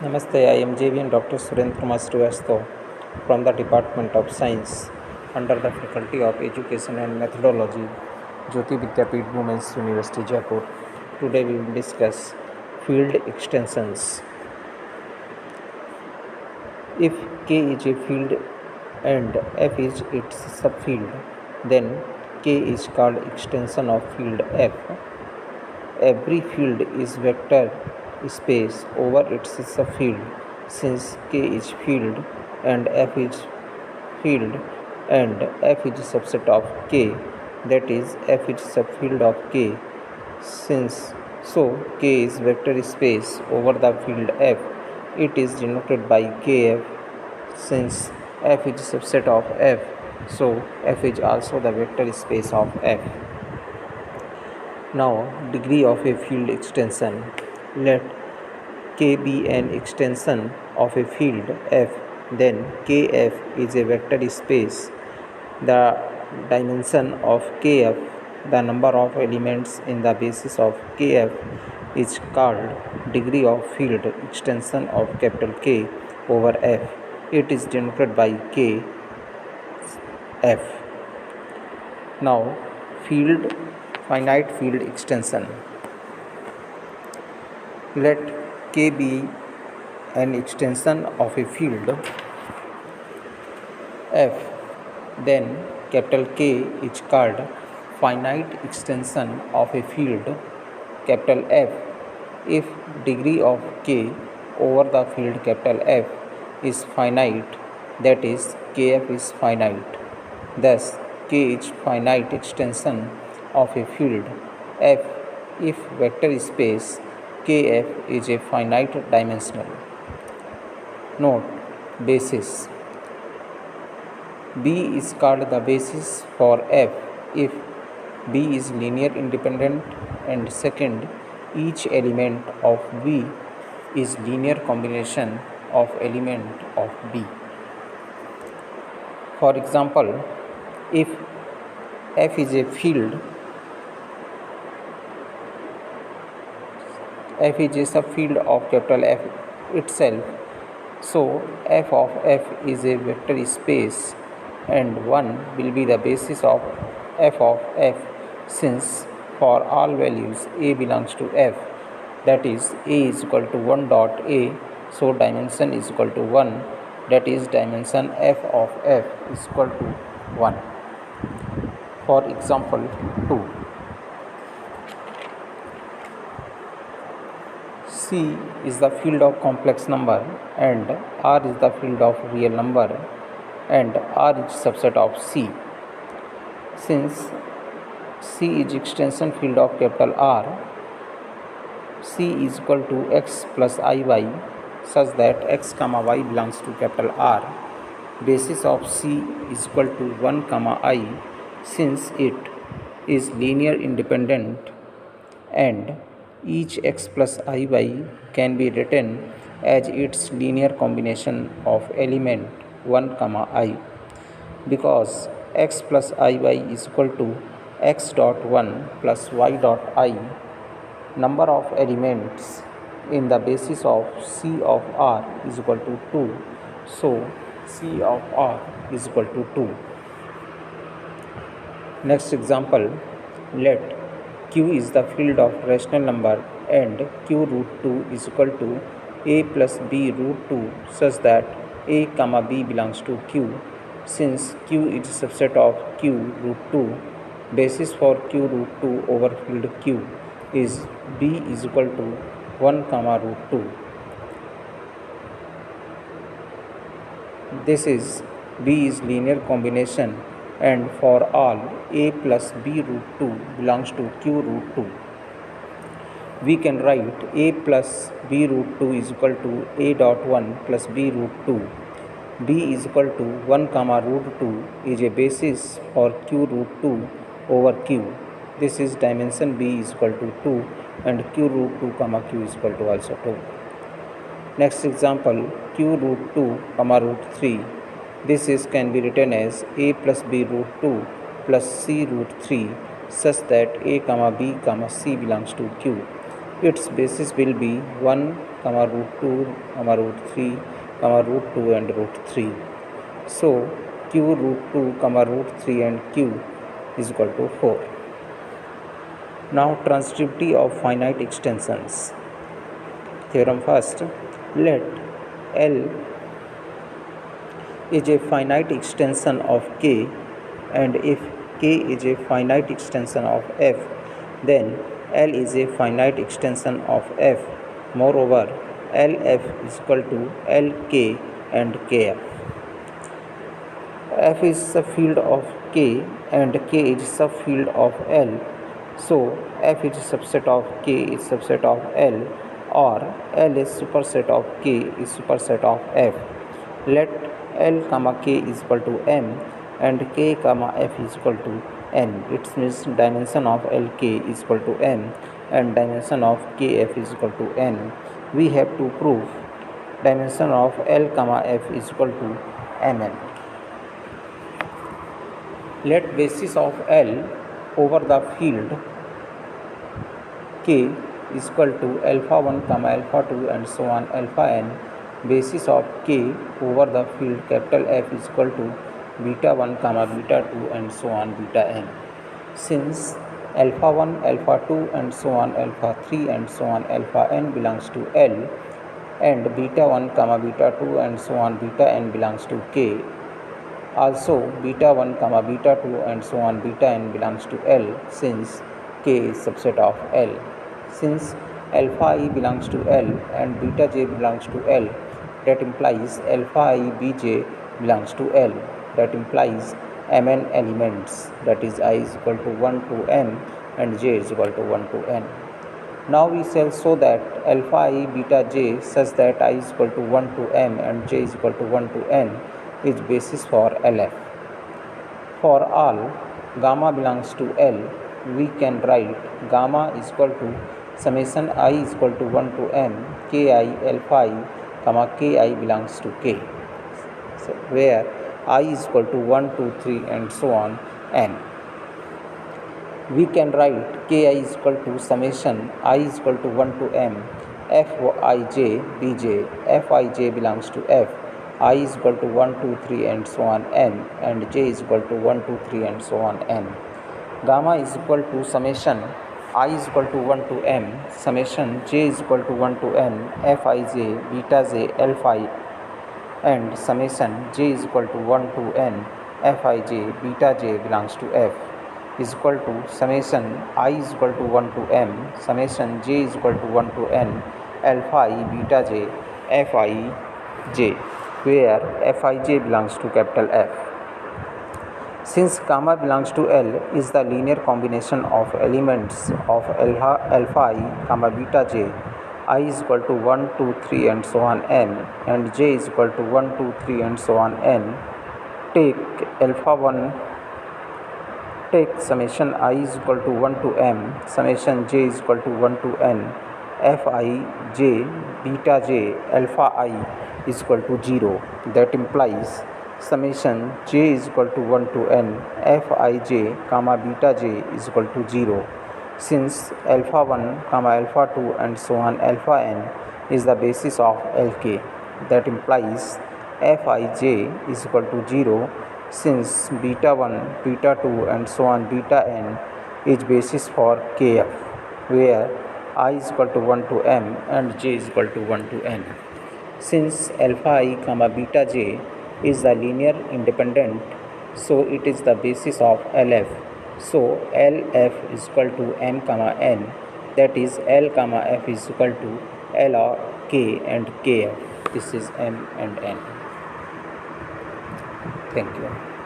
Namaste, I am JVN Dr. Surendra Srivastav from the Department of Science under the Faculty of Education and Methodology, Jyoti Vidyapeeth Women's University, Jaipur. Today we will discuss field extensions. If K is a field and F is its subfield, then K is called extension of field F. Every field is vector space over its subfield. Since K is field and F is field and F is a subset of K, that is F is subfield of K. So K is vector space over the field F. It is denoted by Kf. Since F is a subset of F, so F is also the vector space of F. Now, degree of a field extension. Let K be an extension of a field F, then Kf is a vector space. The dimension of Kf, the number of elements in the basis of Kf, is called degree of field extension of capital K over F. It is denoted by Kf. Now, finite field extension. Let K be an extension of a field F, then capital K is called finite extension of a field capital F if degree of K over the field capital F is finite, that is Kf is finite. Thus K is finite extension of a field F if vector space Kf is a finite dimensional. Note: basis. B is called the basis for F if B is linear independent and second, each element of B is linear combination of element of B. For example, if F is a field, F is a subfield of capital F itself, so F of F is a vector space and 1 will be the basis of F of F, since for all values A belongs to F, that is A is equal to 1 dot A, so dimension is equal to 1, that is dimension F of F is equal to 1. For example 2, C is the field of complex number and R is the field of real number and R is subset of C. Since C is extension field of capital R, C is equal to x plus iy such that x comma y belongs to capital R. Basis of C is equal to 1 comma I, since it is linear independent and each x plus iy can be written as its linear combination of element 1 comma I, because x plus iy is equal to x dot 1 plus y dot I, number of elements in the basis of C of R is equal to 2, so C of R is equal to 2. Next example, let Q is the field of rational number and Q root 2 is equal to A plus B root 2 such that A comma B belongs to Q. Since Q is a subset of Q root 2, basis for Q root 2 over field Q is B is equal to 1 comma root 2. This is B is linear combination and for all A plus B root 2 belongs to Q root 2. We can write A plus B root 2 is equal to A dot 1 plus B root 2. B is equal to 1 comma root 2 is a basis for Q root 2 over Q. This is dimension B is equal to 2 and Q root 2 comma Q is equal to also 2. Next example, Q root 2 comma root 3. This is can be written as A plus B root 2 plus C root 3 such that A comma B comma C belongs to Q. Its basis will be 1 comma root 2, comma root 3, comma root 2 and root 3. So q root 2, comma root 3 and q is equal to 4. Now transitivity of finite extensions. Theorem first. Let L is a finite extension of K, and if K is a finite extension of F, then L is a finite extension of F. Moreover, LF is equal to LK and KF. F is a field of K and K is a field of L. So F is a subset of K is subset of L, or L is superset of K is superset of F. Let L comma K is equal to M and K comma F is equal to N. It means dimension of LK is equal to M and dimension of KF is equal to N. We have to prove dimension of L comma F is equal to Mn. Let basis of L over the field K is equal to alpha 1 comma alpha 2 and so on alpha n. Basis of K over the field capital F is equal to beta 1 comma beta 2 and so on beta n. Since alpha 1, alpha 2 and so on alpha 3 and so on alpha n belongs to L, and beta 1 comma beta 2 and so on beta n belongs to K, also beta 1 comma beta 2 and so on beta n belongs to L, since K is subset of L. Since alpha I belongs to L and beta j belongs to L, that implies alpha I bj belongs to L. That implies Mn elements, that is I is equal to 1 to m and j is equal to 1 to n. Now we shall show that alpha I beta j such that I is equal to 1 to m and j is equal to 1 to n is basis for LF. For all gamma belongs to L, we can write gamma is equal to summation I is equal to 1 to m ki alpha I comma ki belongs to k, so where I is equal to 1, 2, 3 and so on n. We can write ki is equal to summation I is equal to 1 to m Fij bj. Fij belongs to F. I is equal to 1, 2, 3 and so on n, and j is equal to 1, 2, 3 and so on n. Gamma is equal to summation I is equal to 1 to m summation j is equal to 1 to n Fij beta j alpha I, and summation j is equal to 1 to n Fij beta j belongs to F is equal to summation I is equal to 1 to m summation j is equal to 1 to n alpha I beta j Fij, where Fij belongs to capital F. Since gamma belongs to L is the linear combination of elements of alpha I comma beta j, I is equal to 1, 2, 3 and so on n, and j is equal to 1, 2, 3 and so on n. Take alpha 1, take summation I is equal to 1 to m summation j is equal to 1 to n Fij beta j alpha I is equal to 0. That implies summation j is equal to 1 to n Fij comma beta j is equal to 0. Since alpha 1 comma alpha 2 and so on alpha n is the basis of Lk, that implies Fij is equal to 0, since beta 1, beta 2 and so on beta n is basis for Kf, where I is equal to 1 to m and j is equal to 1 to n. Since alpha I comma beta j is the linear independent, so it is the basis of LF. So LF is equal to m comma n, that is L comma f is equal to L or k and kf. This is m and n. Thank you.